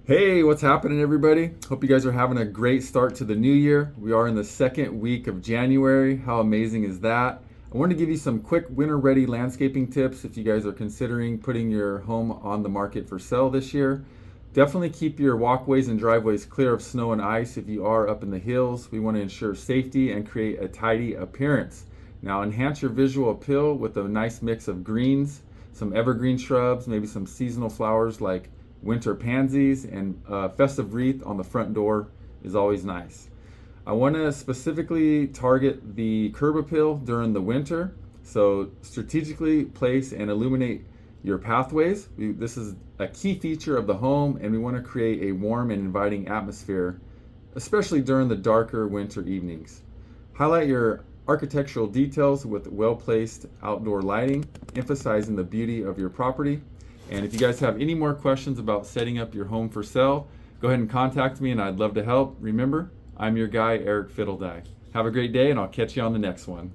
Hey, what's happening, everybody? Hope you guys are having a great start to the new year. We are in the second week of January. How amazing is that? I want to give you some quick winter ready landscaping tips if you guys are considering putting your home on the market for sale this year. Definitely keep your walkways and driveways clear of snow and ice if you are up in the hills. We want to ensure safety and create a tidy appearance. Now, enhance your visual appeal with a nice mix of greens, some evergreen shrubs, maybe some seasonal flowers like winter pansies, and a festive wreath on the front door is always nice. I want to specifically target the curb appeal during the winter, so strategically place and illuminate your pathways. This is a key feature of the home, and we want to create a warm and inviting atmosphere, especially during the darker winter evenings. Highlight your architectural details with well placed outdoor lighting, emphasizing the beauty of your property. And if you guys have any more questions about setting up your home for sale, go ahead and contact me and I'd love to help. Remember, I'm your guy, Eric Fiddledye. Have a great day, and I'll catch you on the next one.